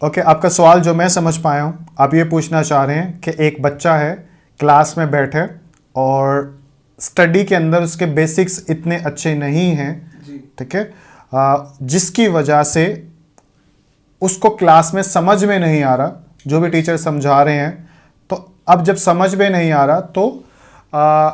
Okay, आपका सवाल जो मैं समझ पाया हूँ, आप ये पूछना चाह रहे हैं कि एक बच्चा है, क्लास में बैठे और स्टडी के अंदर उसके बेसिक्स इतने अच्छे नहीं हैं, जी। ठीक है, जिसकी वजह से उसको क्लास में समझ में नहीं आ रहा जो भी टीचर समझा रहे हैं। तो अब जब समझ में नहीं आ रहा तो आ,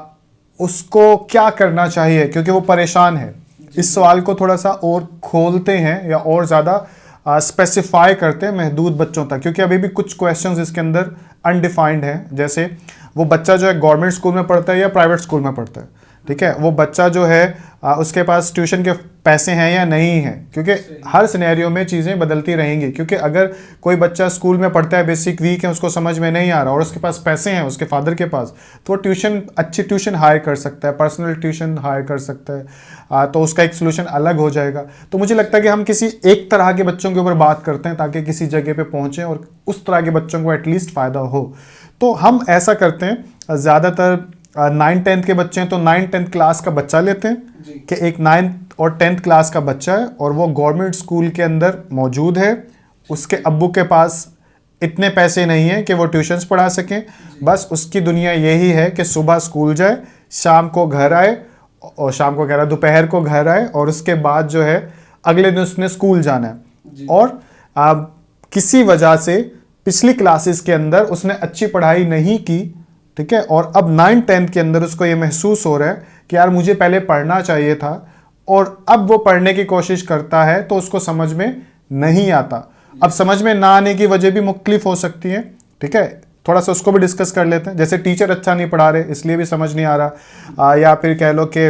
उसको क्या करना चाहिए, क्योंकि वो परेशान है। इस सवाल को थोड़ा सा और खोलते हैं या और ज़्यादा स्पेसिफाई करते हैं महदूद बच्चों तक, क्योंकि अभी भी कुछ क्वेश्चंस इसके अंदर अनडिफाइंड हैं। जैसे वो बच्चा जो है गवर्नमेंट स्कूल में पढ़ता है या प्राइवेट स्कूल में पढ़ता है, ठीक है, वो बच्चा जो है उसके पास ट्यूशन के पैसे हैं या नहीं हैं, क्योंकि हर सिनेरियो में चीज़ें बदलती रहेंगी। क्योंकि अगर कोई बच्चा स्कूल में पढ़ता है, बेसिक वीक है, उसको समझ में नहीं आ रहा और उसके पास पैसे हैं उसके फादर के पास, तो वो ट्यूशन, अच्छी ट्यूशन हायर कर सकता है, पर्सनल ट्यूशन हायर कर सकता है, तो उसका एक सोल्यूशन अलग हो जाएगा। तो मुझे लगता है कि हम किसी एक तरह के बच्चों के ऊपर बात करते हैं ताकि किसी जगह पे पहुंचें और उस तरह के बच्चों को एटलीस्ट फ़ायदा हो। तो हम ऐसा करते हैं, ज़्यादातर 9-10 के बच्चे हैं तो 9-10 क्लास का बच्चा लेते हैं कि एक 9th और 10th क्लास का बच्चा है और वो गवर्नमेंट स्कूल के अंदर मौजूद है, उसके अब्बू के पास इतने पैसे नहीं हैं कि वो ट्यूशन्स पढ़ा सकें, बस उसकी दुनिया यही है कि सुबह स्कूल जाए, शाम को घर आए, और शाम को कह रहा दोपहर को घर आए, और उसके बाद जो है अगले दिन उसने स्कूल जाना है। और किसी वजह से पिछली क्लासेस के अंदर उसने अच्छी पढ़ाई नहीं की, ठीक है, और अब 9-10 के अंदर उसको ये महसूस हो रहा है कि यार मुझे पहले पढ़ना चाहिए था, और अब वो पढ़ने की कोशिश करता है तो उसको समझ में नहीं आता। अब समझ में ना आने की वजह भी मुख्तलिफ हो सकती है, ठीक है, थोड़ा सा उसको भी डिस्कस कर लेते हैं। जैसे टीचर अच्छा नहीं पढ़ा रहे इसलिए भी समझ नहीं आ रहा, या फिर कह लो कि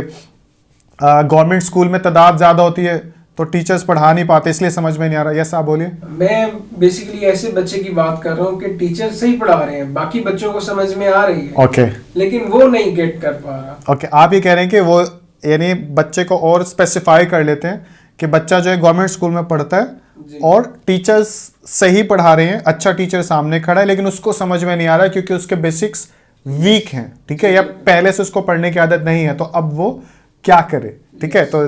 गवर्नमेंट स्कूल में तादाद ज़्यादा होती है तो टीचर्स पढ़ा नहीं पाते इसलिए समझ में नहीं आ रहा। यस, आप बोलिए। मैं बेसिकली ऐसे बच्चे की बात कर रहा हूँ कि टीचर सही पढ़ा रहे हैं, बाकी बच्चों को समझ में आ रही है, ओके, लेकिन वो नहीं गेट कर पा रहा। ओके, आप ये कह रहे हैं कि वो, यानी बच्चे को और स्पेसिफाई कर लेते हैं कि बच्चा जो है गवर्नमेंट स्कूल में पढ़ता है और टीचर्स सही पढ़ा रहे हैं, अच्छा टीचर सामने खड़ा है, लेकिन उसको समझ में नहीं आ रहा है क्योंकि उसके बेसिक्स वीक हैं, ठीक है, या पहले से उसको पढ़ने की आदत नहीं है। तो अब वो क्या करे, ठीक है। तो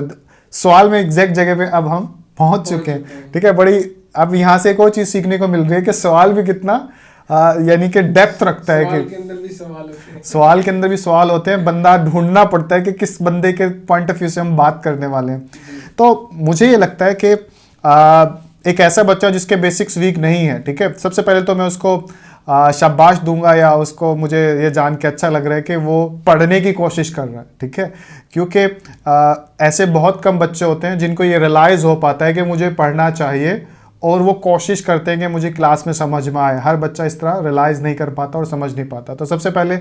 सवाल में एग्जैक्ट जगह पे अब हम पहुंच चुके हैं, ठीक है। बड़ी अब यहाँ से एक और चीज सीखने को मिल रही है कि सवाल भी कितना यानी कि डेप्थ रखता है, कि के अंदर भी सवाल होते हैं, सवाल के अंदर भी सवाल होते हैं, बंदा ढूंढना पड़ता है कि किस बंदे के पॉइंट ऑफ व्यू से हम बात करने वाले हैं। तो मुझे ये लगता है कि एक ऐसा बच्चा जिसके बेसिक्स वीक नहीं है, ठीक है, सबसे पहले तो मैं उसको शाबाश दूंगा, या उसको मुझे ये जान के अच्छा लग रहा है कि वो पढ़ने की कोशिश कर रहा है, ठीक है, क्योंकि ऐसे बहुत कम बच्चे होते हैं जिनको ये रियलाइज़ हो पाता है कि मुझे पढ़ना चाहिए, और वो कोशिश करते हैं कि मुझे क्लास में समझ में आए। हर बच्चा इस तरह रियलाइज़ नहीं कर पाता और समझ नहीं पाता। तो सबसे पहले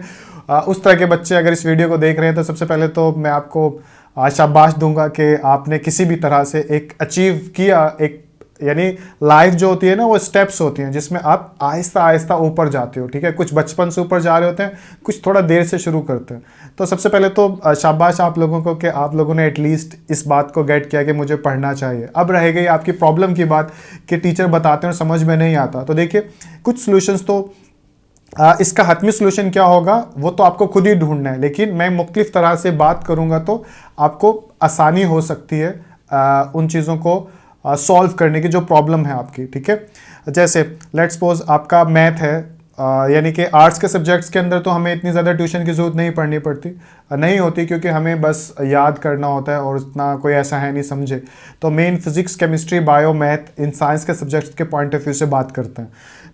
उस तरह के बच्चे अगर इस वीडियो को देख रहे हैं तो सबसे पहले तो मैं आपको शाबाश दूंगा कि आपने किसी भी तरह से एक अचीव किया, एक, यानी लाइफ जो होती है ना वो स्टेप्स होती हैं जिसमें आप आहिस्ता आहिस्ता ऊपर जाते हो, ठीक है, कुछ बचपन से ऊपर जा रहे होते हैं, कुछ थोड़ा देर से शुरू करते हैं। तो सबसे पहले तो शाबाश आप लोगों को कि आप लोगों ने एटलीस्ट इस बात को गेट किया कि मुझे पढ़ना चाहिए। अब रह गई आपकी प्रॉब्लम की बात कि टीचर बताते हैं और समझ में नहीं आता। तो देखिए, कुछ सॉल्यूशंस तो इसका हतमी सॉल्यूशन क्या होगा वो तो आपको खुद ही ढूंढना है, लेकिन मैं मुख्तलिफ तरह से बात करूंगा तो आपको आसानी हो सकती है उन चीज़ों को सॉल्व करने की जो प्रॉब्लम है आपकी, ठीक है। जैसे लेट्स सपोज आपका मैथ है, यानी कि आर्ट्स के सब्जेक्ट्स के अंदर तो हमें इतनी ज़्यादा ट्यूशन की ज़रूरत नहीं पढ़नी पड़ती, नहीं होती, क्योंकि हमें बस याद करना होता है और उतना कोई ऐसा है नहीं समझे। तो main physics, chemistry, bio, math, in science के सब्जेक्ट्स के पॉइंट ऑफ व्यू से बात करते हैं।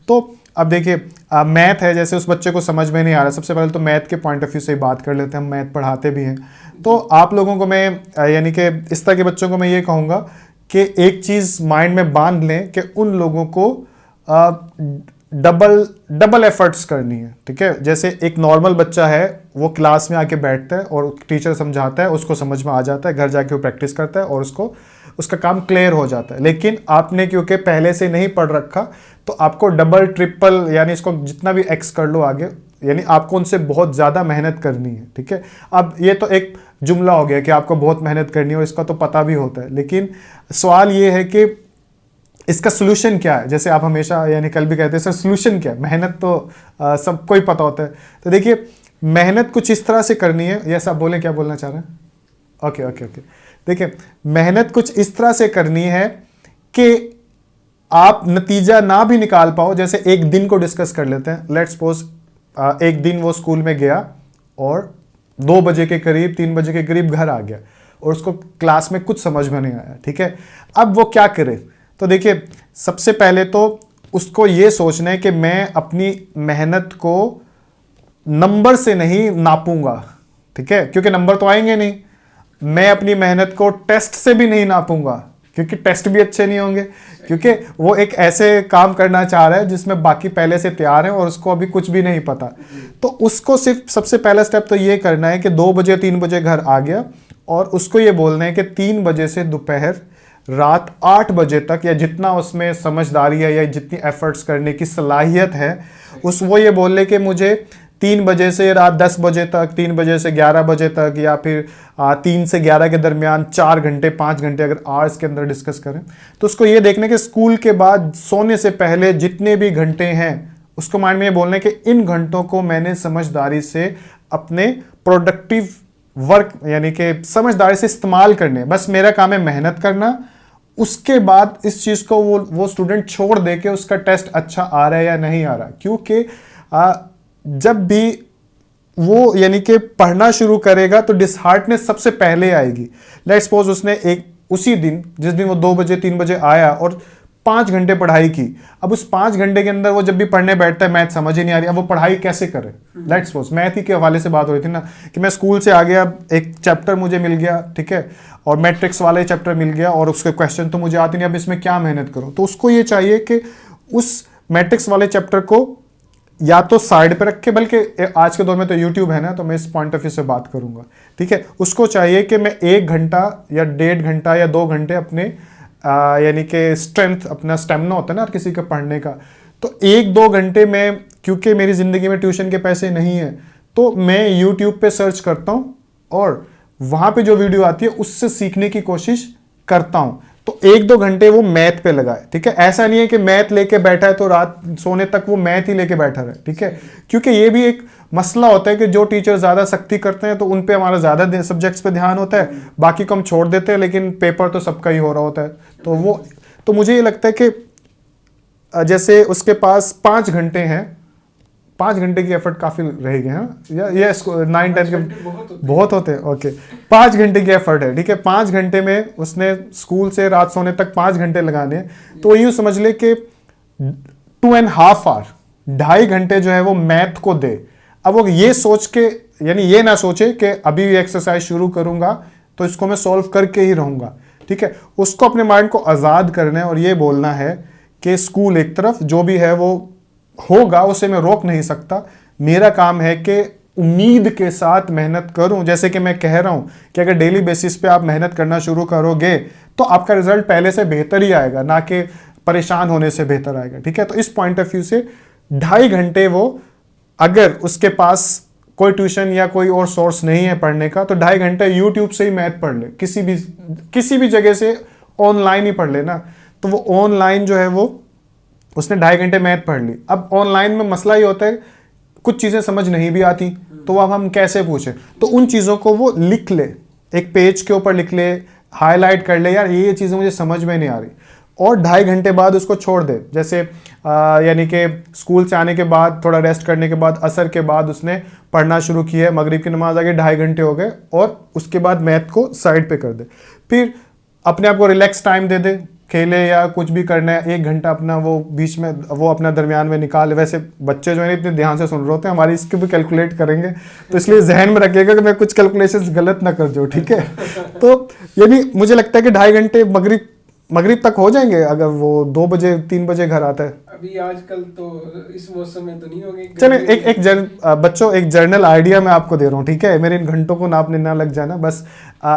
तो अब देखिए, मैथ है, जैसे उस बच्चे को समझ में नहीं आ रहा, सबसे पहले तो मैथ के पॉइंट ऑफ व्यू से ही बात कर लेते हैं, हम मैथ पढ़ाते भी हैं। तो आप लोगों को मैं यानी कि इस तरह के बच्चों को मैं ये कहूँगा कि एक चीज़ माइंड में बांध लें कि उन लोगों को डबल एफर्ट्स करनी है, ठीक है। जैसे एक नॉर्मल बच्चा है, वो क्लास में आके बैठता है और टीचर समझाता है, उसको समझ में आ जाता है, घर जाके वो प्रैक्टिस करता है और उसको उसका काम क्लियर हो जाता है। लेकिन आपने क्योंकि पहले से नहीं पढ़ रखा तो आपको डबल ट्रिपल, यानी इसको जितना भी एक्स कर लो आगे, यानी आपको उनसे बहुत ज़्यादा मेहनत करनी है, ठीक है। अब ये तो एक जुमला हो गया कि आपको बहुत मेहनत करनी है और इसका तो पता भी होता है, लेकिन सवाल ये है कि इसका सोल्यूशन क्या है। जैसे आप हमेशा, यानी कल भी कहते हैं सर सोल्यूशन क्या है, मेहनत तो सबको ही पता होता है। तो देखिए, मेहनत कुछ इस तरह से करनी है, यस आप बोलें, क्या बोलना चाह रहे हैं? ओके ओके ओके, देखिए, मेहनत कुछ इस तरह से करनी है कि आप नतीजा ना भी निकाल पाओ, जैसे एक दिन को डिस्कस कर लेते हैं, लेट्स सपोज एक दिन वो स्कूल में गया और 2 बजे के करीब 3 बजे के करीब घर आ गया और उसको क्लास में कुछ समझ में नहीं आया, ठीक है। अब वो क्या करे? तो देखिए, सबसे पहले तो उसको ये सोचना है कि मैं अपनी मेहनत को नंबर से नहीं नापूंगा, ठीक है, क्योंकि नंबर तो आएंगे नहीं। मैं अपनी मेहनत को टेस्ट से भी नहीं नापूंगा, क्योंकि टेस्ट भी अच्छे नहीं होंगे, क्योंकि वो एक ऐसे काम करना चाह रहा है जिसमें बाकी पहले से तैयार हैं और उसको अभी कुछ भी नहीं पता। तो उसको सिर्फ सबसे पहला स्टेप तो ये करना है कि 2 बजे 3 बजे घर आ गया और उसको ये बोलना है कि 3 बजे से दोपहर रात 8 बजे तक, या जितना उसमें समझदारी है या जितनी एफर्ट्स करने की सलाहियत है, वो ये बोल ले कि मुझे 3 बजे से रात 10 बजे तक, 3 बजे से 11 बजे तक, या फिर 3 से 11 के दरमियान 4 घंटे 5 घंटे अगर आवर्स के अंदर डिस्कस करें, तो उसको ये देखने के स्कूल के बाद सोने से पहले जितने भी घंटे हैं उसको माइंड में ये बोलना है कि इन घंटों को मैंने समझदारी से अपने प्रोडक्टिव वर्क यानी कि समझदारी से इस्तेमाल करने, बस मेरा काम है मेहनत करना। उसके बाद इस चीज़ को वो स्टूडेंट छोड़ दे के उसका टेस्ट अच्छा आ रहा है या नहीं आ रहा, क्योंकि जब भी वो यानी कि पढ़ना शुरू करेगा तो डिसहार्टनेस सबसे पहले आएगी। लेट्स सपोज उसने उसी दिन जिस दिन वो 2 बजे 3 बजे आया और 5 घंटे पढ़ाई की, अब उस 5 घंटे के अंदर वो जब भी पढ़ने बैठता है मैथ समझ ही नहीं आ रही, अब वो पढ़ाई कैसे करे? लेट्स सपोज मैथ ही के हवाले से बात हो रही थी ना, कि मैं स्कूल से आ गया, एक चैप्टर मुझे मिल गया, ठीक है, और मैट्रिक्स वाला चैप्टर मिल गया और उसके क्वेश्चन तो मुझे आते नहीं, अब इसमें क्या मेहनत करूं? तो उसको ये चाहिए कि उस मैट्रिक्स वाले चैप्टर को या तो साइड पे रखे, बल्कि आज के दौर में तो यूट्यूब है ना, तो मैं इस पॉइंट ऑफ व्यू से बात करूंगा, ठीक है। उसको चाहिए कि मैं 1 घंटा या 1.5 घंटा या 2 घंटे अपने यानी कि स्ट्रेंथ, अपना स्टेमिना होता है ना हर किसी का पढ़ने का, तो 1-2 घंटे में, क्योंकि मेरी ज़िंदगी में ट्यूशन के पैसे नहीं है, तो मैं यूट्यूब पे सर्च करता हूँ और वहाँ पे जो वीडियो आती है उससे सीखने की कोशिश करता हूँ। तो 1-2 घंटे वो मैथ पे लगाए, ठीक है। ऐसा नहीं है कि मैथ लेके बैठा है तो रात सोने तक वो मैथ ही लेके बैठा रहे, ठीक है, क्योंकि ये भी एक मसला होता है कि जो टीचर ज़्यादा सख्ती करते हैं तो उन पे हमारा ज़्यादा सब्जेक्ट्स पे ध्यान होता है, बाकी को हम छोड़ देते हैं, लेकिन पेपर तो सबका ही हो रहा होता है। तो मुझे ये लगता है कि जैसे उसके पास 5 घंटे हैं, 5 घंटे की एफर्ट काफ़ी रहेगी, हाँ, या 9-10 के बहुत होते हैं, ओके, 5 घंटे की एफर्ट है, ठीक है। 5 घंटे में उसने स्कूल से रात सोने तक 5 घंटे लगाने हैं, तो यूँ समझ ले कि 2.5 आवर, 2.5 घंटे जो है वो मैथ को दे। अब वो ये सोच के, यानी ये ना सोचे कि अभी एक्सरसाइज शुरू करूंगा तो इसको मैं सॉल्व करके ही रहूंगा, ठीक है। उसको अपने माइंड को आज़ाद करना है और ये बोलना है कि स्कूल एक तरफ, जो भी है वो होगा, उसे मैं रोक नहीं सकता, मेरा काम है कि उम्मीद के साथ मेहनत करूं। जैसे कि मैं कह रहा हूं कि अगर डेली बेसिस पे आप मेहनत करना शुरू करोगे तो आपका रिजल्ट पहले से बेहतर ही आएगा, ना कि परेशान होने से बेहतर आएगा, ठीक है। तो इस पॉइंट ऑफ व्यू से 2.5 घंटे वो, अगर उसके पास कोई ट्यूशन या कोई और सोर्स नहीं है पढ़ने का, तो 2.5 घंटे यूट्यूब से ही मैथ पढ़ ले, किसी भी जगह से ऑनलाइन ही पढ़ लेना। तो वो ऑनलाइन जो है वो उसने 2.5 घंटे मैथ पढ़ ली। अब ऑनलाइन में मसला ये होता है कुछ चीज़ें समझ नहीं भी आती, तो अब हम कैसे पूछें? तो उन चीज़ों को वो लिख ले, एक पेज के ऊपर लिख ले, हाईलाइट कर ले, यार ये चीज़ें मुझे समझ में नहीं आ रही, और 2.5 घंटे बाद उसको छोड़ दे। जैसे यानी कि स्कूल से आने के बाद थोड़ा रेस्ट करने के बाद असर के बाद उसने पढ़ना शुरू किया, मगरिब की नमाज आ गई, 2.5 घंटे हो गए, और उसके बाद मैथ को साइड पे कर दे। फिर अपने आप को रिलैक्स टाइम दे दे, खेले या कुछ भी करना है, 1 घंटा अपना वो बीच में वो अपना दरमियान में निकाले। वैसे बच्चे जो है इतने ध्यान से सुन रहे होते हैं, हमारी इसके भी कैलकुलेट करेंगे, तो इसलिए जहन में रखिएगा कि मैं कुछ कैलकुलेशंस गलत ना कर दूं, ठीक है। तो ये भी मुझे लगता है कि 2.5 घंटे मगरिब तक हो जाएंगे अगर वो 2 बजे 3 बजे घर आता है। अभी आजकल तो इस मौसम में तो नहीं होंगे। चलिए बच्चों एक जर्नल आइडिया मैं आपको दे रहा हूँ, ठीक है। मेरे इन घंटों को नापने ना लग जाना, बस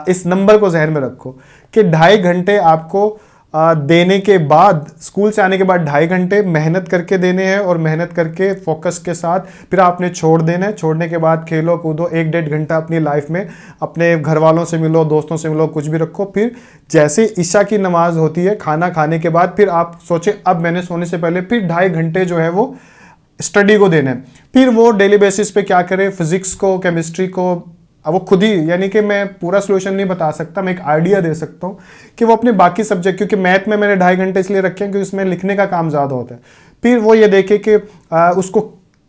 इस नंबर को जहन में रखो कि 2.5 घंटे आपको देने के बाद, स्कूल से आने के बाद 2.5 घंटे मेहनत करके देने हैं, और मेहनत करके फोकस के साथ फिर आपने छोड़ देना है। छोड़ने के बाद खेलो कूदो, 1-1.5 घंटा अपनी लाइफ में अपने घर वालों से मिलो, दोस्तों से मिलो, कुछ भी रखो। फिर जैसे ईशा की नमाज होती है, खाना खाने के बाद फिर आप सोचे अब मैंने सोने से पहले फिर 2.5 घंटे जो है वो स्टडी को देना है। फिर वो डेली बेसिस पे क्या करे, फिजिक्स को, केमिस्ट्री को, अब वो खुद ही, यानी कि मैं पूरा सोल्यूशन नहीं बता सकता, मैं एक आइडिया दे सकता हूँ कि वो अपने बाकी सब्जेक्ट, क्योंकि मैथ में मैंने 2.5 घंटे इसलिए रखे हैं क्योंकि उसमें लिखने का काम ज़्यादा होता है, फिर वो ये देखे कि उसको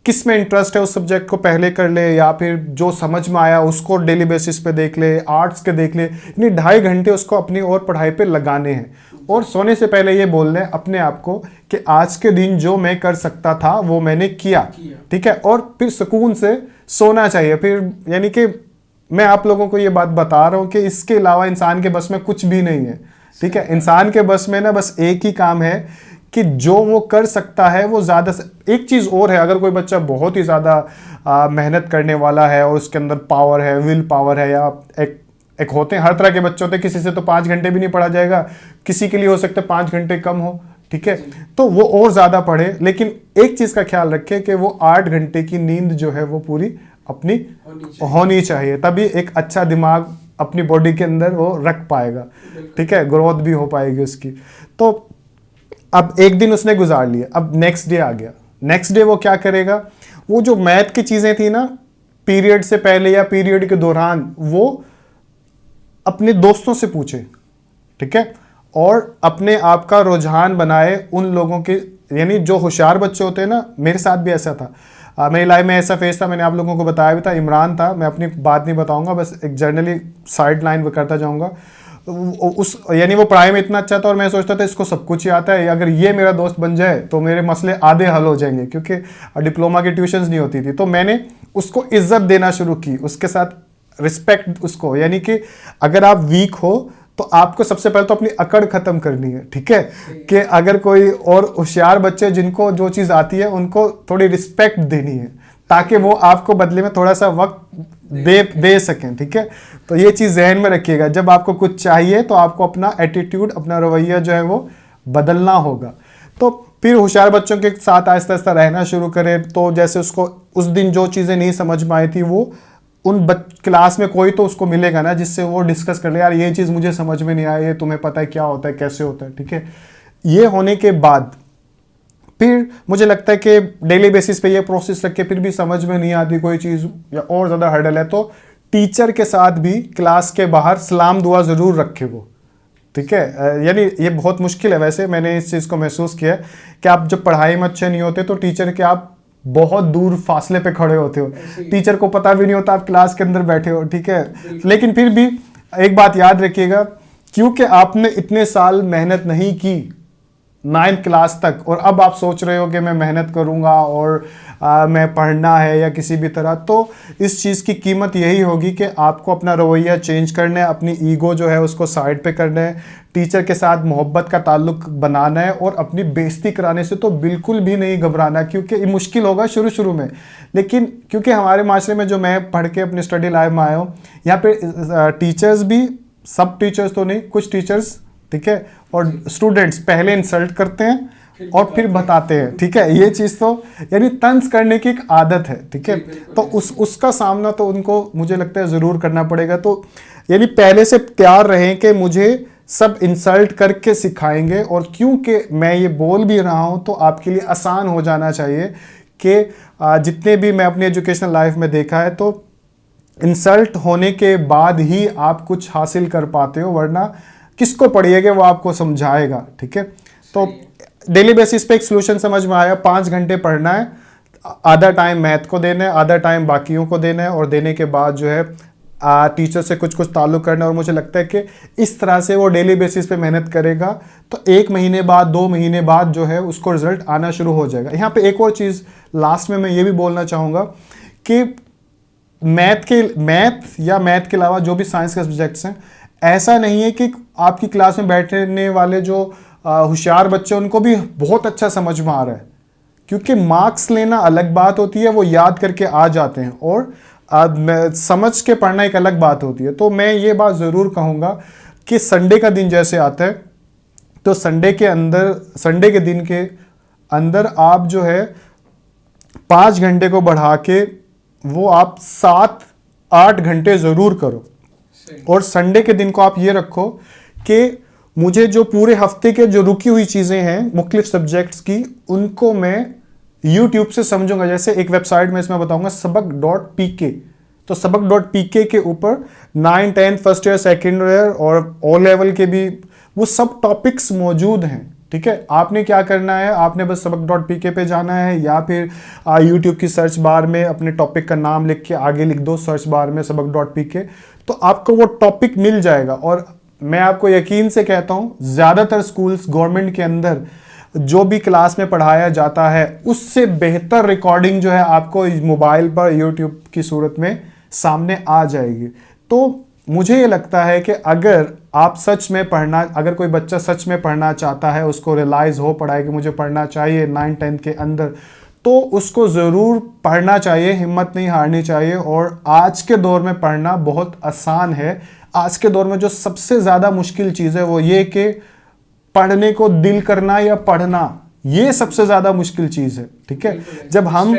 किस में इंटरेस्ट है, उस सब्जेक्ट को पहले कर ले, या फिर जो समझ में आया उसको डेली बेसिस पे देख ले, आर्ट्स के देख ले। यानी 2.5 घंटे उसको अपनी और पढ़ाई पे लगाने हैं, और सोने से पहले ये बोल लें अपने आप को कि आज के दिन जो मैं कर सकता था वो मैंने किया, ठीक है, और फिर सुकून से सोना चाहिए। फिर यानी कि मैं आप लोगों को ये बात बता रहा हूँ कि इसके अलावा इंसान के बस में कुछ भी नहीं है, ठीक है। इंसान के बस में ना बस एक ही काम है कि जो वो कर सकता है वो ज़्यादा से। एक चीज़ और है, अगर कोई बच्चा बहुत ही ज़्यादा मेहनत करने वाला है और उसके अंदर पावर है, विल पावर है, या एक होते हैं, हर तरह के बच्चे होते हैं, किसी से तो 5 घंटे भी नहीं पढ़ा जाएगा, किसी के लिए हो सकता है 5 घंटे कम हो, ठीक है, तो वो और ज़्यादा पढ़े। लेकिन एक चीज़ का ख्याल रखें कि वो 8 घंटे की नींद जो है वो पूरी अपनी होनी चाहिए, तभी एक अच्छा दिमाग अपनी बॉडी के अंदर वो रख पाएगा, ठीक है, ग्रोथ भी हो पाएगी उसकी। तो अब एक दिन उसने गुजार लिया, अब नेक्स्ट डे आ गया। नेक्स्ट डे वो क्या करेगा, वो जो मैथ की चीज़ें थी ना पीरियड से पहले या पीरियड के दौरान, वो अपने दोस्तों से पूछे, ठीक है, और अपने आप का रुझान बनाए उन लोगों के, यानी जो होशियार बच्चे होते हैं ना, मेरे साथ भी ऐसा था, मेरी लाइफ में ऐसा फेस था, मैंने आप लोगों को बताया भी था, इमरान था, मैं अपनी बात नहीं बताऊंगा, बस एक जर्नली साइड लाइन करता जाऊंगा। उस यानी वो पढ़ाई में इतना अच्छा था और मैं सोचता था इसको सब कुछ ही आता है, अगर ये मेरा दोस्त बन जाए तो मेरे मसले आधे हल हो जाएंगे, क्योंकि डिप्लोमा की ट्यूशन्स नहीं होती थी। तो मैंने उसको इज्जत देना शुरू की, उसके साथ रिस्पेक्ट उसको, यानी कि अगर आप वीक हो तो आपको सबसे पहले तो अपनी अकड़ खत्म करनी है, ठीक है, कि अगर कोई और होशियार बच्चे जिनको जो चीज़ आती है उनको थोड़ी रिस्पेक्ट देनी है, ताकि वो आपको बदले में थोड़ा सा वक्त दे सकें, ठीक है। तो ये चीज़ जहन में रखिएगा, जब आपको कुछ चाहिए तो आपको अपना एटीट्यूड, अपना रवैया जो है वो बदलना होगा। तो फिर होशियार बच्चों के साथ आहिस्ता आहिस्ता रहना शुरू करें। तो जैसे उसको उस दिन जो चीज़ें नहीं समझ में आई थी, वो उन क्लास में कोई तो उसको मिलेगा ना जिससे वो डिस्कस कर ले, यार ये चीज़ मुझे समझ में नहीं आई है, तुम्हें पता है क्या होता है, कैसे होता है, ठीक है। ये होने के बाद फिर मुझे लगता है कि डेली बेसिस पे ये प्रोसेस रख के फिर भी समझ में नहीं आती कोई चीज़ या और ज़्यादा हर्डल है, तो टीचर के साथ भी क्लास के बाहर सलाम दुआ ज़रूर रखे वो, ठीक है। यानी ये बहुत मुश्किल है, वैसे मैंने इस चीज़ को महसूस किया कि आप जब पढ़ाई में अच्छे नहीं होते तो टीचर के आप बहुत दूर फासले पे खड़े होते हो, टीचर को पता भी नहीं होता आप क्लास के अंदर बैठे हो, ठीक है। लेकिन फिर भी एक बात याद रखिएगा, क्योंकि आपने इतने साल मेहनत नहीं की 9th क्लास तक, और अब आप सोच रहे हो कि मैं मेहनत करूंगा और मैं पढ़ना है या किसी भी तरह, तो इस चीज़ की कीमत यही होगी कि आपको अपना रवैया चेंज करना है, अपनी ईगो जो है उसको साइड पे करना है, टीचर के साथ मोहब्बत का ताल्लुक बनाना है, और अपनी बेइज्जती कराने से तो बिल्कुल भी नहीं घबराना, क्योंकि ये मुश्किल होगा शुरू में। लेकिन क्योंकि हमारे माशरे में, जो मैं पढ़ के अपनी स्टडी लाइफ में आया हूँ, यहाँ पे टीचर्स भी, सब टीचर्स तो नहीं, कुछ टीचर्स, ठीक है, और स्टूडेंट्स पहले इंसल्ट करते हैं और फिर बताते हैं, ठीक है। ये चीज़ तो यानी तंज करने की एक आदत है, ठीक है। तो उसका सामना तो उनको मुझे लगता है ज़रूर करना पड़ेगा। तो यानी पहले से तैयार रहें कि मुझे सब इंसल्ट करके सिखाएंगे, और क्योंकि मैं ये बोल भी रहा हूँ तो आपके लिए आसान हो जाना चाहिए कि जितने भी मैं अपनी एजुकेशनल लाइफ में देखा है, तो इंसल्ट होने के बाद ही आप कुछ हासिल कर पाते हो, वरना किसको पढ़िएगा वो आपको समझाएगा, ठीक है। तो डेली बेसिस पे एक सोल्यूशन समझ में आया, 5 घंटे पढ़ना है, आधा टाइम मैथ को देना है, आधा टाइम बाकियों को देना है, और देने के बाद जो है टीचर से कुछ ताल्लुक करना है। और मुझे लगता है कि इस तरह से वो डेली बेसिस पे मेहनत करेगा तो 1 महीने बाद, 2 महीने बाद जो है उसको रिजल्ट आना शुरू हो जाएगा। यहाँ पे एक और चीज़ लास्ट में मैं ये भी बोलना चाहूँगा कि मैथ या मैथ के अलावा जो भी साइंस के सब्जेक्ट्स हैं, ऐसा नहीं है कि आपकी क्लास में बैठने वाले जो होशियार बच्चे उनको भी बहुत अच्छा समझ में आ रहा है, क्योंकि मार्क्स लेना अलग बात होती है, वो याद करके आ जाते हैं, और समझ के पढ़ना एक अलग बात होती है। तो मैं ये बात ज़रूर कहूँगा कि संडे का दिन जैसे आता है, तो संडे के दिन के अंदर आप जो है 5 घंटे को बढ़ा के वो आप 7-8 घंटे ज़रूर करो। और संडे के दिन को आप ये रखो कि मुझे जो पूरे हफ्ते के जो रुकी हुई चीज़ें हैं मुख्तलिफ सब्जेक्ट्स की, उनको मैं YouTube से समझूंगा। जैसे एक वेबसाइट में इसमें बताऊंगा, सबक.pk, तो सबक.pk के ऊपर 9, 10 फर्स्ट ईयर, सेकेंड ईयर और ओ लेवल के भी वो सब टॉपिक्स मौजूद हैं। ठीक है, आपने क्या करना है, आपने बस सबक.pk पे जाना है या फिर यूट्यूब की सर्च बार में अपने टॉपिक का नाम लिख के आगे लिख दो सर्च बार में सबक.pk, तो आपको वो टॉपिक मिल जाएगा। और मैं आपको यकीन से कहता हूँ ज़्यादातर स्कूल्स गवर्नमेंट के अंदर जो भी क्लास में पढ़ाया जाता है उससे बेहतर रिकॉर्डिंग जो है आपको मोबाइल पर यूट्यूब की सूरत में सामने आ जाएगी। तो मुझे ये लगता है कि अगर आप सच में पढ़ना, अगर कोई बच्चा सच में पढ़ना चाहता है, उसको रियलाइज़ हो पड़ा है कि मुझे पढ़ना चाहिए 9, 10 के अंदर, तो उसको ज़रूर पढ़ना चाहिए, हिम्मत नहीं हारनी चाहिए। और आज के दौर में पढ़ना बहुत आसान है। आज के दौर में जो सबसे ज़्यादा मुश्किल चीज़ है वो ये कि पढ़ने को दिल करना या पढ़ना, ये सबसे ज़्यादा मुश्किल चीज़ है। ठीक है, जब हम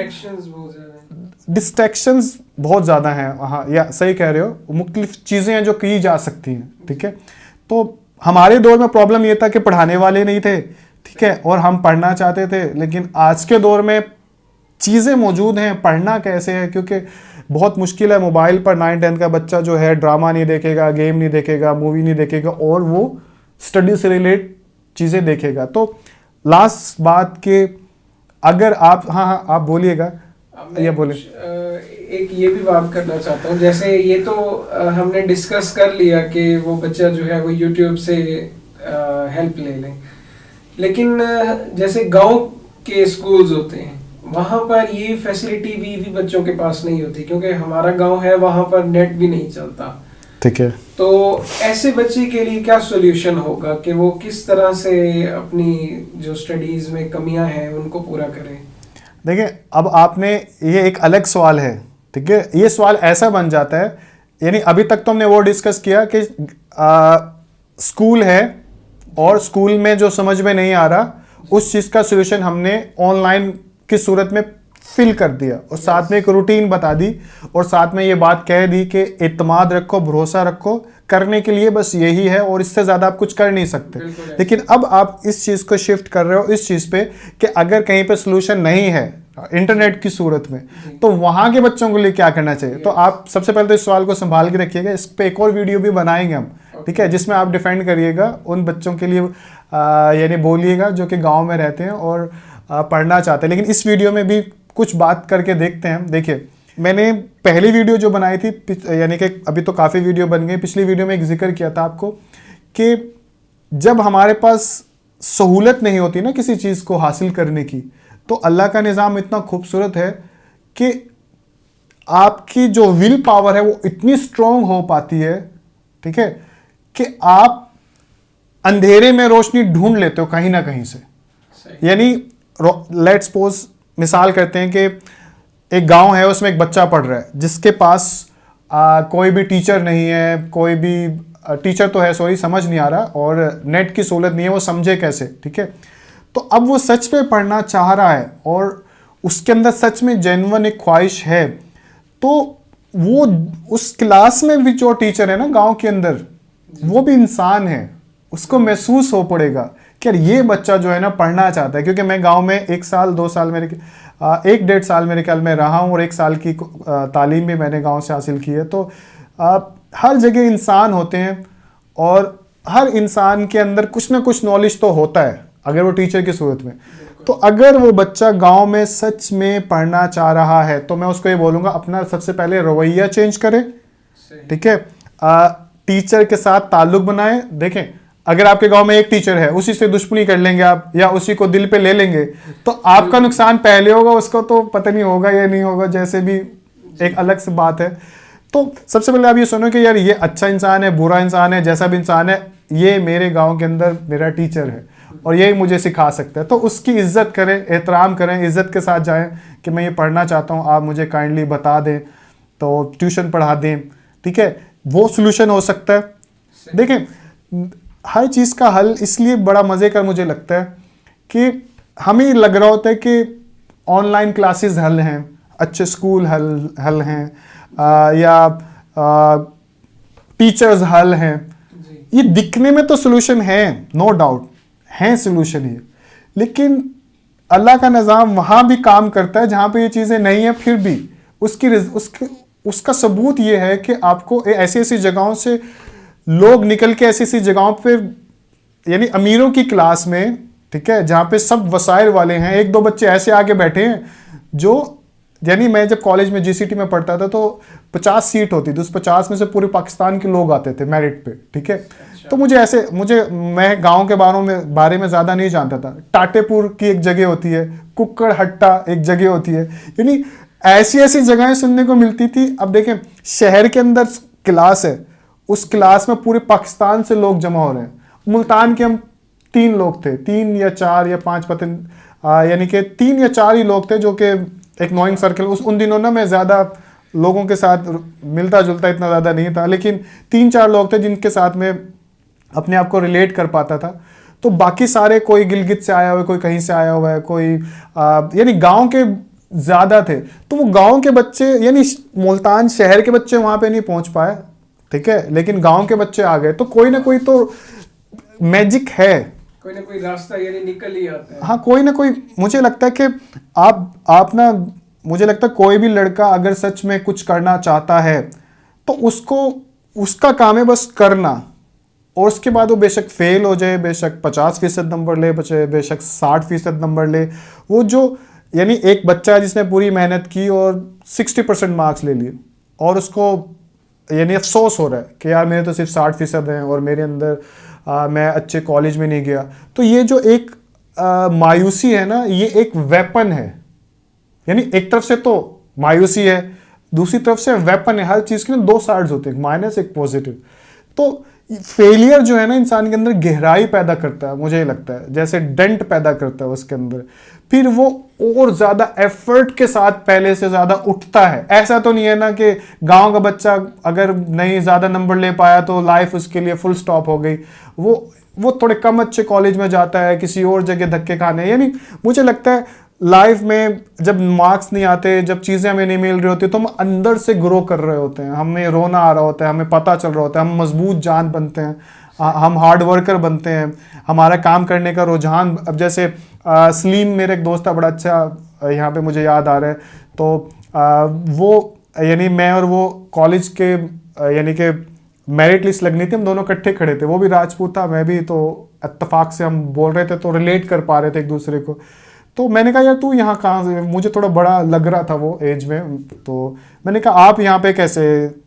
डिस्ट्रैक्शंस बहुत ज़्यादा हैं, हाँ या सही कह रहे हो, मुख्तलिफ चीज़ें हैं जो की जा सकती हैं। ठीक है, तो हमारे दौर में प्रॉब्लम ये था कि पढ़ाने वाले नहीं थे, ठीक है, और हम पढ़ना चाहते थे। लेकिन आज के दौर में चीज़ें मौजूद हैं, पढ़ना कैसे है, क्योंकि बहुत मुश्किल है। मोबाइल पर 9, 10 का बच्चा जो है ड्रामा नहीं देखेगा, गेम नहीं देखेगा, मूवी नहीं देखेगा और वो स्टडी से रिलेट चीज़ें देखेगा। तो लास्ट बात के अगर आप, हाँ आप बोलिएगा, ये बोले। एक ये भी बात करना चाहता हूँ, जैसे ये तो हमने डिस्कस कर लिया कि वो बच्चा जो है वो यूट्यूब से हेल्प ले लें, लेकिन जैसे गांव के स्कूल्स होते हैं वहाँ पर ये फैसिलिटी भी बच्चों के पास नहीं होती, क्योंकि हमारा गांव है वहाँ पर नेट भी नहीं चलता। ठीक है, तो ऐसे बच्चे के लिए क्या सॉल्यूशन होगा कि वो किस तरह से अपनी जो स्टडीज में कमियां हैं उनको पूरा करें? देखिए, अब आपने ये एक अलग सवाल है। ठीक है, ये सवाल ऐसा बन जाता है, यानी अभी तक तो हमने वो डिस्कस किया कि स्कूल है और स्कूल में जो समझ में नहीं आ रहा उस चीज़ का सॉल्यूशन हमने ऑनलाइन की सूरत में फिल कर दिया और साथ में एक रूटीन बता दी और साथ में ये बात कह दी कि एतमाद रखो, भरोसा रखो, करने के लिए बस यही है और इससे ज़्यादा आप कुछ कर नहीं सकते। लेकिन अब आप इस चीज़ को शिफ्ट कर रहे हो इस चीज़ पे कि अगर कहीं पे सोल्यूशन नहीं है इंटरनेट की सूरत में, तो वहाँ के बच्चों के लिए क्या करना चाहिए। तो आप सबसे पहले तो इस सवाल को संभाल के रखिएगा, इस पर एक और वीडियो भी बनाएंगे हम, ठीक है, जिसमें आप डिफेंड करिएगा उन बच्चों के लिए, यानी बोलिएगा जो कि गाँव में रहते हैं और पढ़ना चाहते हैं। लेकिन इस वीडियो में भी कुछ बात करके देखते हैं। देखिए, मैंने पहली वीडियो जो बनाई थी, यानी कि अभी तो काफ़ी वीडियो बन गई, पिछली वीडियो में एक जिक्र किया था आपको कि जब हमारे पास सहूलत नहीं होती ना किसी चीज़ को हासिल करने की, तो अल्लाह का निज़ाम इतना खूबसूरत है कि आपकी जो विल पावर है वो इतनी स्ट्रॉन्ग हो पाती है, ठीक है, कि आप अंधेरे में रोशनी ढूंढ लेते हो कहीं ना कहीं से। यानी लेट्स सपोज, मिसाल करते हैं कि एक गांव है, उसमें एक बच्चा पढ़ रहा है जिसके पास कोई भी टीचर नहीं है, कोई भी टीचर तो है सॉरी, समझ नहीं आ रहा और नेट की सहूलत नहीं है, वो समझे कैसे, ठीक है। तो अब वो सच में पढ़ना चाह रहा है और उसके अंदर सच में जेन्युइन एक ख्वाहिश है, तो वो उस क्लास में भी जो टीचर है ना गांव के अंदर, वो भी इंसान है, उसको महसूस हो पड़ेगा कि यार ये बच्चा जो है ना पढ़ना चाहता है। क्योंकि मैं गांव में 1 साल 2 साल मेरे 1-1.5 साल मेरे ख्याल में रहा हूँ और 1 साल की तालीम भी मैंने गांव से हासिल की है। तो हर जगह इंसान होते हैं और हर इंसान के अंदर कुछ ना कुछ नॉलेज तो होता है अगर वो टीचर की सूरत में। तो अगर वो बच्चा गांव में सच में पढ़ना चाह रहा है तो मैं उसको ये बोलूँगा अपना सबसे पहले रवैया चेंज करे, ठीक है, टीचर के साथ ताल्लुक बनाए। देखें, अगर आपके गांव में एक टीचर है, उसी से दुश्मनी कर लेंगे आप या उसी को दिल पे ले लेंगे तो आपका नुकसान पहले होगा, उसको तो पता नहीं होगा या नहीं होगा, जैसे भी एक अलग से बात है। तो सबसे पहले आप ये सुनो कि यार ये अच्छा इंसान है, बुरा इंसान है, जैसा भी इंसान है, ये मेरे गांव के अंदर मेरा टीचर है और यही मुझे सिखा सकता है। तो उसकी इज्जत करें, एहतराम करें, इज्जत के साथ जाएं कि मैं ये पढ़ना चाहता हूँ, आप मुझे काइंडली बता दें, तो ट्यूशन पढ़ा दें, ठीक है, वो सोल्यूशन हो सकता है। देखें, हर चीज़ का हल इसलिए बड़ा मज़े का मुझे लगता है कि हमें लग रहा होता है कि ऑनलाइन क्लासेस हल हैं, अच्छे स्कूल हल हैं या टीचर्स हल हैं। ये दिखने में तो सोल्यूशन है, नो डाउट है सोल्यूशन ये, लेकिन अल्लाह का निज़ाम वहाँ भी काम करता है जहाँ पे ये चीज़ें नहीं है, फिर भी उसकी उसका सबूत ये है कि आपको ऐसी ऐसी जगहों से लोग निकल के ऐसी ऐसी जगहों पे, यानी अमीरों की क्लास में, ठीक है, जहाँ पे सब वसाइल वाले हैं, एक दो बच्चे ऐसे आके बैठे हैं जो, यानी मैं जब कॉलेज में जीसीटी में पढ़ता था तो 50 सीट होती थी, उस 50 में से पूरे पाकिस्तान के लोग आते थे मेरिट पे, ठीक है। तो मैं गांव के बारे में ज़्यादा नहीं जानता था। टाटेपुर की एक जगह होती है, कुक्कड़ हट्टा एक जगह होती है, यानी ऐसी ऐसी जगहें सुनने को मिलती थी। अब देखें, शहर के अंदर क्लास है, उस क्लास में पूरे पाकिस्तान से लोग जमा हो रहे हैं। मुल्तान के हम 3 लोग थे, 3 या 4 या 5 पता, यानी कि 3 या 4 ही लोग थे, जो कि एक नोइंग सर्कल। उन दिनों ना मैं ज़्यादा लोगों के साथ मिलता जुलता इतना ज़्यादा नहीं था, लेकिन 3-4 लोग थे जिनके साथ में अपने आप को रिलेट कर पाता था। तो बाकी सारे, कोई गिलगित से आया हुआ है, कोई कहीं से आया हुआ है, कोई यानी गांव के ज़्यादा थे। तो वो गांव के बच्चे, यानी मुल्तान शहर के बच्चे वहाँ पे नहीं पहुँच पाए, ठीक है, लेकिन गांव के बच्चे आ गए। तो कोई ना कोई तो मैजिक है, कोई ना कोई रास्ता यानी निकल ही आता है। हाँ, कोई ना कोई। मुझे लगता है कि आप ना, मुझे लगता है कोई भी लड़का अगर सच में कुछ करना चाहता है तो उसका काम है बस करना, और उसके बाद वो बेशक फेल हो जाए, बेशक 50% नंबर ले, बेशक 60% नंबर ले। वो जो, यानी एक बच्चा है जिसने पूरी मेहनत की और 60% मार्क्स ले लिए, और उसको यानी अफसोस हो रहा है कि यार मेरे तो सिर्फ 60% हैं और मेरे अंदर मैं अच्छे कॉलेज में नहीं गया। तो ये जो एक मायूसी है ना, ये एक वेपन है। यानी एक तरफ से तो मायूसी है, दूसरी तरफ से वेपन है। हर चीज़ के ना 2 साइड्स होते हैं, माइनस एक पॉजिटिव। तो फेलियर जो है ना, इंसान के अंदर गहराई पैदा करता है, मुझे लगता है जैसे डेंट पैदा करता है उसके अंदर। फिर वो और ज़्यादा एफर्ट के साथ पहले से ज़्यादा उठता है। ऐसा तो नहीं है ना कि गांव का बच्चा अगर नहीं ज़्यादा नंबर ले पाया तो लाइफ उसके लिए फुल स्टॉप हो गई। वो थोड़े कम अच्छे कॉलेज में जाता है, किसी और जगह धक्के खाने। यानी मुझे लगता है लाइफ में जब मार्क्स नहीं आते, जब चीज़ें हमें नहीं मिल रही होती, तो हम अंदर से ग्रो कर रहे होते हैं, हमें रोना आ रहा होता है, हमें पता चल रहा होता है, हम मजबूत जान बनते हैं, हम हार्ड वर्कर बनते हैं, हमारा काम करने का रुझान। अब जैसे सलीम मेरे एक दोस्त था, बड़ा अच्छा, यहाँ पे मुझे याद आ रहा है। तो वो, यानी मैं और वो कॉलेज के, यानी कि मेरिट लिस्ट लगनी थी, हम दोनों इकट्ठे खड़े थे। वो भी राजपूत था, मैं भी, तो इत्तेफाक से हम बोल रहे थे, तो रिलेट कर पा रहे थे एक दूसरे को। तो मैंने कहा यार तू यहाँ कहाँ से, मुझे थोड़ा बड़ा लग रहा था वो एज में, तो मैंने कहा आप यहाँ पे कैसे,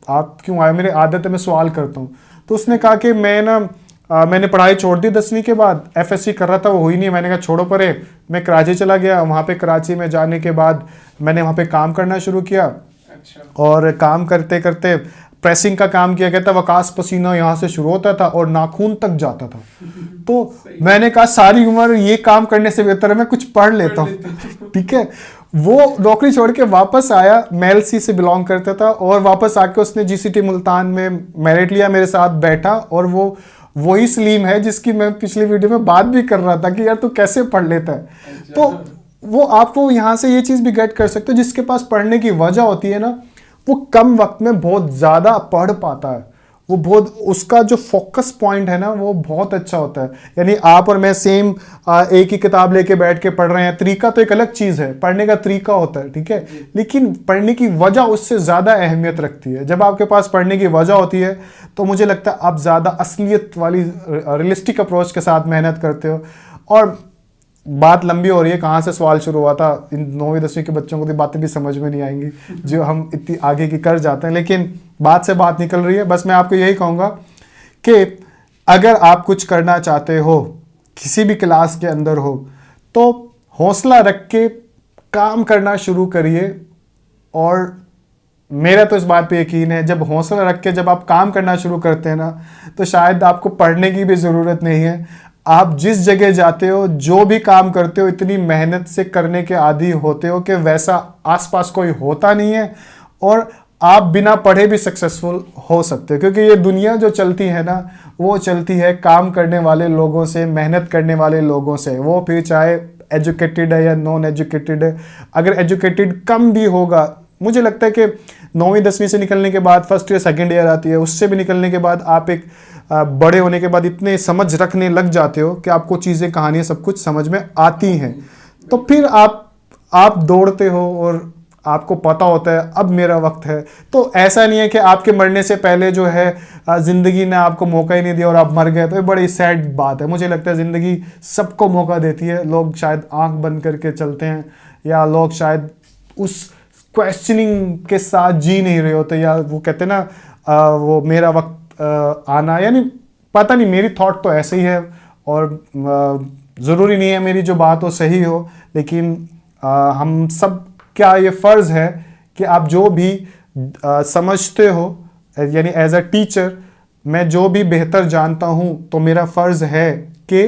आप क्यों आए, मेरी आदत है मैं सवाल करता हूँ। तो उसने कहा कि मैंने पढ़ाई छोड़ दी 10वीं के बाद, एफएससी कर रहा था, वो हुई नहीं। मैंने कहा छोड़ो परे, मैं कराची चला गया। वहाँ पे कराची में जाने के बाद मैंने वहाँ पे काम करना शुरू किया। अच्छा। और काम करते करते प्रेसिंग का काम किया गया था। वकास पसीना यहाँ से शुरू होता था और नाखून तक जाता था। तो मैंने कहा सारी उम्र ये काम करने से बेहतर है मैं कुछ पढ़ लेता हूँ, ठीक है। वो नौकरी छोड़ के वापस आया, मेलसी से बिलोंग करता था, और वापस आके उसने जीसीटी मुल्तान में मेरिट लिया, मेरे साथ बैठा। और वो वही सलीम है जिसकी मैं पिछली वीडियो में बात भी कर रहा था कि यार तू कैसे पढ़ लेता है। तो वो आपको यहाँ से ये चीज़ भी गेट कर सकते हो, जिसके पास पढ़ने की वजह होती है ना, वो कम वक्त में बहुत ज़्यादा पढ़ पाता है। वो बहुत, उसका जो फोकस पॉइंट है ना, वो बहुत अच्छा होता है। यानी आप और मैं सेम एक ही किताब लेके बैठ के पढ़ रहे हैं, तरीका तो एक अलग चीज़ है, पढ़ने का तरीका होता है, ठीक है, लेकिन पढ़ने की वजह उससे ज़्यादा अहमियत रखती है। जब आपके पास पढ़ने की वजह होती है तो मुझे लगता है आप ज़्यादा असलियत वाली रियलिस्टिक अप्रोच के साथ मेहनत करते हो। और बात लंबी हो रही है, कहाँ से सवाल शुरू हुआ था, इन 9वीं 10वीं के बच्चों को तो बातें भी समझ में नहीं आएंगी जो हम इतनी आगे की कर जाते हैं, लेकिन बात से बात निकल रही है। बस मैं आपको यही कहूँगा कि अगर आप कुछ करना चाहते हो, किसी भी क्लास के अंदर हो, तो हौसला रख के काम करना शुरू करिए। और मेरा तो इस बात पे यकीन है, जब हौसला रख के जब आप काम करना शुरू करते हैं ना, तो शायद आपको पढ़ने की भी ज़रूरत नहीं है। आप जिस जगह जाते हो, जो भी काम करते हो, इतनी मेहनत से करने के आदी होते हो कि वैसा आसपास कोई होता नहीं है, और आप बिना पढ़े भी सक्सेसफुल हो सकते हो। क्योंकि ये दुनिया जो चलती है ना, वो चलती है काम करने वाले लोगों से, मेहनत करने वाले लोगों से। वो फिर चाहे एजुकेटेड है या नॉन एजुकेटेड है। अगर एजुकेटेड कम भी होगा, मुझे लगता है कि 9वीं 10वीं से निकलने के बाद फर्स्ट ईयर सेकेंड ईयर आती है, उससे भी निकलने के बाद आप एक बड़े होने के बाद इतने समझ रखने लग जाते हो कि आपको चीज़ें, कहानियाँ सब कुछ समझ में आती हैं। तो फिर आप दौड़ते हो और आपको पता होता है अब मेरा वक्त है। तो ऐसा नहीं है कि आपके मरने से पहले जो है ज़िंदगी ने आपको मौका ही नहीं दिया और आप मर गए, तो ये बड़ी सैड बात है। मुझे लगता है ज़िंदगी सबको मौका देती है, लोग शायद आंख बंद करके चलते हैं, या लोग शायद उस क्वेश्चनिंग के साथ जी नहीं रहे होते, या वो कहते हैं ना वो मेरा वक्त आना, यानी पता नहीं, मेरी थॉट तो ऐसे ही है। और ज़रूरी नहीं है मेरी जो बात हो सही हो, लेकिन हम सब क्या ये फ़र्ज़ है कि आप जो भी समझते हो, यानी एज अ टीचर मैं जो भी बेहतर जानता हूँ तो मेरा फ़र्ज़ है कि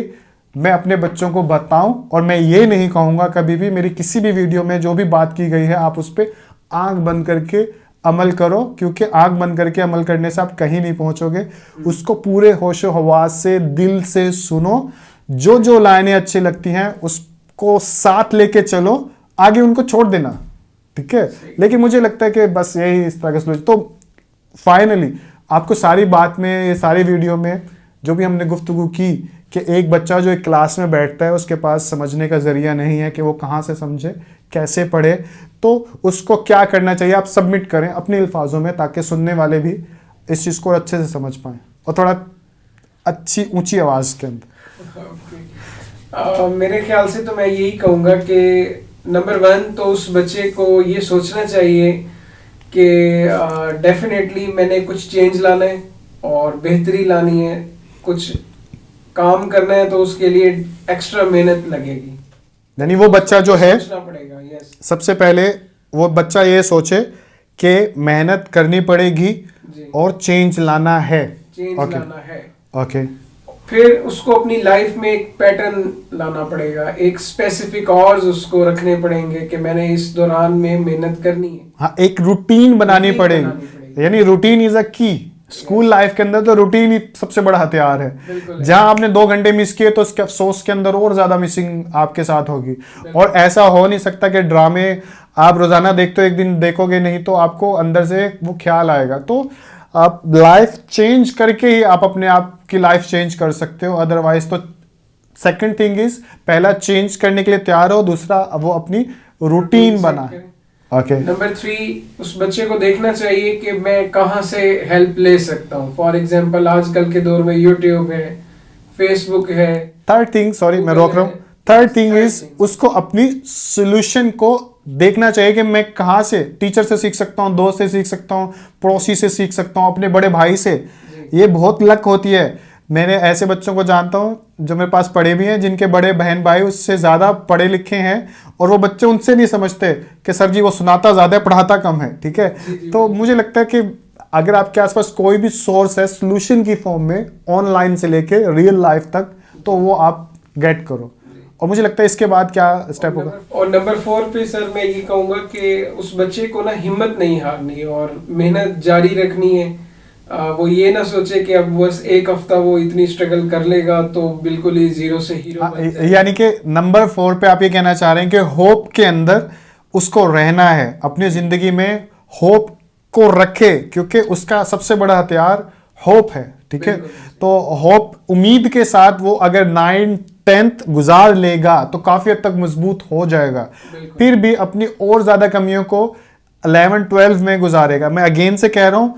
मैं अपने बच्चों को बताऊं। और मैं ये नहीं कहूँगा कभी भी मेरी किसी भी वीडियो में जो भी बात की गई है आप उस पर आँख बंद करके अमल करो, क्योंकि आँख बंद करके अमल करने से आप कहीं नहीं पहुँचोगे। उसको पूरे होशो हवास से, दिल से सुनो, जो जो लाइनें अच्छी लगती हैं उसको साथ लेके चलो, आगे उनको छोड़ देना, ठीक है। लेकिन मुझे लगता है कि बस यही इस तरह का सोच। तो फाइनली आपको सारी बात में, ये सारी वीडियो में जो भी हमने गुफ्तगू की कि एक बच्चा जो एक क्लास में बैठता है उसके पास समझने का जरिया नहीं है कि वो कहाँ से समझे, कैसे पढ़े, तो उसको क्या करना चाहिए आप सबमिट करें अपने अल्फाजों में, ताकि सुनने वाले भी इस चीज़ को अच्छे से समझ पाएँ और थोड़ा अच्छी ऊंची आवाज़ के अंदर। मेरे ख्याल से तो मैं यही कहूँगा कि नंबर 1 तो उस बच्चे को ये सोचना चाहिए कि डेफिनेटली मैंने कुछ चेंज लाना है और बेहतरी लानी है, कुछ काम करना है, तो उसके लिए एक्स्ट्रा मेहनत लगेगी। यानी वो बच्चा जो है, सोचना पड़ेगा। यस, सबसे पहले वो बच्चा ये सोचे कि मेहनत करनी पड़ेगी और चेंज लाना है, चेंज लाना है। ओके। फिर उसको अपनी लाइफ में एक पैटर्न लाना पड़ेगा, एक स्पेसिफिक आवर्स उसको रखने पड़ेंगे कि मैंने इस दौरान में मेहनत करनी है। हाँ, एक रूटीन बनानी पड़ेगी, यानी रूटीन इज अ की। स्कूल लाइफ के अंदर तो रूटीन ही सबसे बड़ा हथियार है। जहां आपने 2 घंटे मिस किए तो उसके अफसोस के अंदर और ज्यादा मिसिंग आपके साथ होगी। और ऐसा हो नहीं सकता कि ड्रामे आप रोजाना देखते हो, एक दिन देखोगे नहीं तो आपको अंदर से वो ख्याल आएगा। तो आप लाइफ चेंज करके ही आप अपने आप की लाइफ चेंज कर सकते हो। अदरवाइज तो सेकंड थिंग इज, पहला चेंज करने के लिए तैयार हो, दूसरा वो अपनी रूटीन बनाए। ओके। नंबर 3, उस बच्चे को देखना चाहिए कि मैं कहाँ से हेल्प ले सकता हूँ। फॉर एग्जाम्पल आजकल के दौर में यूट्यूब है, फेसबुक है। थर्ड थिंग, सॉरी मैं रोक रहा हूँ, थर्ड थिंग इज उसको अपनी सोल्यूशन को देखना चाहिए कि मैं कहाँ से, टीचर से सीख सकता हूँ, दोस्त से सीख सकता हूँ, पड़ोसी से सीख सकता हूँ, अपने बड़े भाई से। ये बहुत लक होती है। मैंने ऐसे बच्चों को जानता हूँ जो मेरे पास पढ़े भी हैं, जिनके बड़े बहन भाई उससे ज़्यादा पढ़े लिखे हैं, और वो बच्चे उनसे नहीं समझते कि सर जी वो सुनाता ज़्यादा है पढ़ाता कम है, ठीक है। तो मुझे लगता है कि अगर आपके आसपास कोई भी सोर्स है सोल्यूशन की फॉर्म में, ऑनलाइन से लेके रियल लाइफ तक, तो वो आप गेट करो। और मुझे लगता है इसके बाद क्या स्टेप होगा। और नंबर 4 पे सर मैं ये कहूँगा कि उस बच्चे को ना हिम्मत नहीं हारनी और मेहनत जारी रखनी है। वो ये ना सोचे कि अब बस एक हफ्ता वो इतनी स्ट्रगल कर लेगा तो बिल्कुल ही जीरो से हीरो बन जाएगा। यानी कि नंबर 4 पे आप ये कहना चाह रहे हैं कि होप के अंदर उसको रहना है, अपनी जिंदगी में होप को रखे, क्योंकि उसका सबसे बड़ा हथियार होप है, ठीक है। तो होप, उम्मीद के साथ वो अगर 9th 10th गुजार लेगा तो काफी हद तक मजबूत हो जाएगा। फिर भी अपनी और ज्यादा कमियों को 11 12 में गुजारेगा। मैं अगेन से कह रहा हूं,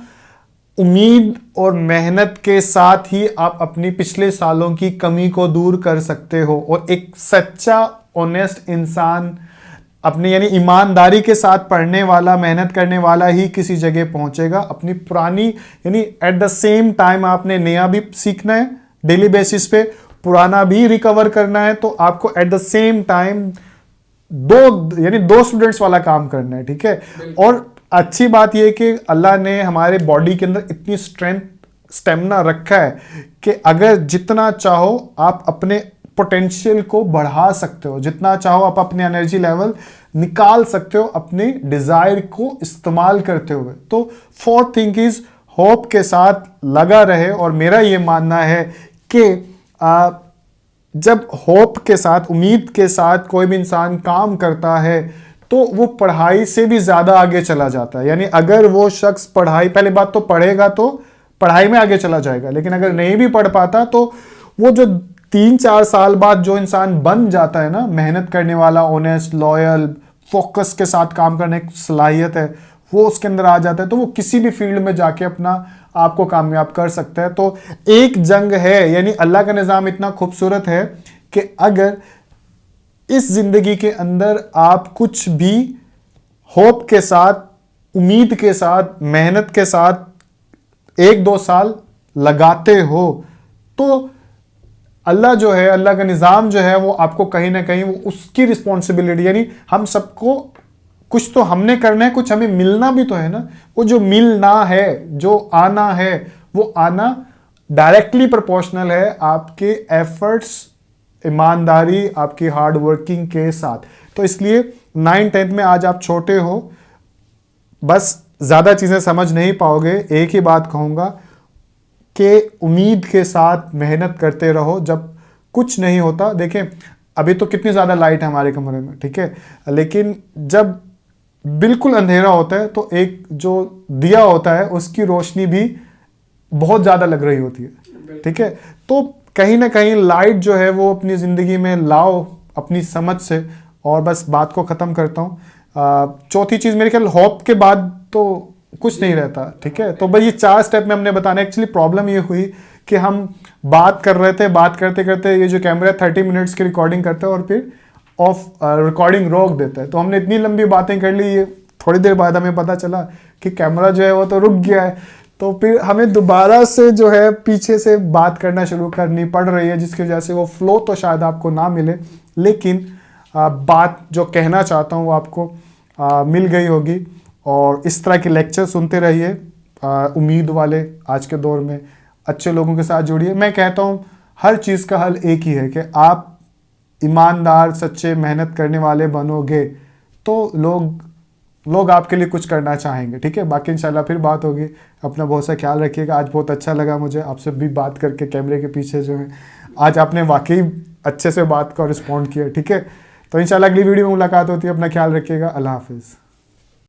उम्मीद और मेहनत के साथ ही आप अपनी पिछले सालों की कमी को दूर कर सकते हो। और एक सच्चा ऑनेस्ट इंसान अपने, यानी ईमानदारी के साथ पढ़ने वाला, मेहनत करने वाला ही किसी जगह पहुंचेगा। अपनी पुरानी, यानी एट द सेम टाइम आपने नया भी सीखना है डेली बेसिस पे, पुराना भी रिकवर करना है। तो आपको एट द सेम टाइम दो स्टूडेंट्स वाला काम करना है, ठीक है। और अच्छी बात यह कि अल्लाह ने हमारे बॉडी के अंदर इतनी स्ट्रेंथ, स्टेमिना रखा है कि अगर जितना चाहो आप अपने पोटेंशियल को बढ़ा सकते हो, जितना चाहो आप अपने एनर्जी लेवल निकाल सकते हो अपने डिजायर को इस्तेमाल करते हुए। तो 4th थिंग इज होप के साथ लगा रहे। और मेरा ये मानना है कि जब होप के साथ, उम्मीद के साथ कोई भी इंसान काम करता है तो वो पढ़ाई से भी ज्यादा आगे चला जाता है। यानी अगर वो शख्स पढ़ाई, पहले बात तो पढ़ेगा तो पढ़ाई में आगे चला जाएगा, लेकिन अगर नहीं भी पढ़ पाता तो वो जो 3-4 साल बाद जो इंसान बन जाता है ना, मेहनत करने वाला, ऑनेस्ट, लॉयल, फोकस के साथ काम करने की सलाहियत है वो उसके अंदर आ जाता है, तो वो किसी भी फील्ड में जाके अपना आपको कामयाब कर सकता है। तो एक जंग है, यानी अल्लाह का निज़ाम इतना खूबसूरत है कि अगर इस जिंदगी के अंदर आप कुछ भी होप के साथ, उम्मीद के साथ, मेहनत के साथ 1-2 साल लगाते हो तो अल्लाह जो है, अल्लाह का निज़ाम जो है वो आपको कहीं ना कहीं वो उसकी रिस्पॉन्सिबिलिटी, यानी हम सबको कुछ तो हमने करना है, कुछ हमें मिलना भी तो है ना। वो जो मिलना है, जो आना है, वो आना डायरेक्टली प्रोपोर्शनल है आपके एफर्ट्स, ईमानदारी, आपकी हार्ड वर्किंग के साथ। तो इसलिए 9th-10th में आज आप छोटे हो, बस ज़्यादा चीज़ें समझ नहीं पाओगे। एक ही बात कहूँगा कि उम्मीद के साथ मेहनत करते रहो। जब कुछ नहीं होता, देखें अभी तो कितनी ज़्यादा लाइट है हमारे कमरे में, ठीक है, लेकिन जब बिल्कुल अंधेरा होता है तो एक जो दिया होता है उसकी रोशनी भी बहुत ज़्यादा लग रही होती है, ठीक है। तो कहीं ना कहीं लाइट जो है वो अपनी ज़िंदगी में लाओ अपनी समझ से। और बस बात को ख़त्म करता हूँ। चौथी चीज़ मेरे ख्याल होप के बाद तो कुछ नहीं रहता, ठीक है। तो भाई ये 4 स्टेप में हमने बताना। एक्चुअली प्रॉब्लम ये हुई कि हम बात कर रहे थे, बात करते करते ये जो कैमरा 30 मिनट्स की रिकॉर्डिंग करता है और फिर ऑफ रिकॉर्डिंग रोक देता है। तो हमने इतनी लंबी बातें कर ली, ये थोड़ी देर बाद हमें पता चला कि कैमरा जो है वो तो रुक गया है। तो फिर हमें दोबारा से जो है पीछे से बात करना शुरू करनी पड़ रही है, जिसकी वजह से वो फ्लो तो शायद आपको ना मिले, लेकिन बात जो कहना चाहता हूँ वो आपको मिल गई होगी। और इस तरह के लेक्चर सुनते रहिए, उम्मीद वाले आज के दौर में अच्छे लोगों के साथ जुड़िए। मैं कहता हूँ हर चीज़ का हल एक ही है कि आप ईमानदार, सच्चे, मेहनत करने वाले बनोगे तो लोग आपके लिए कुछ करना चाहेंगे, ठीक है। बाकी इंशाल्लाह फिर बात होगी। अपना बहुत सा ख्याल रखिएगा। आज बहुत अच्छा लगा मुझे आपसे भी बात करके, कैमरे के पीछे जो है आज आपने वाकई अच्छे से बात का रिस्पॉन्ड किया, ठीक है। तो इंशाल्लाह अगली वीडियो में मुलाकात होती है। अपना ख्याल रखिएगा। अल्लाह हाफिज़।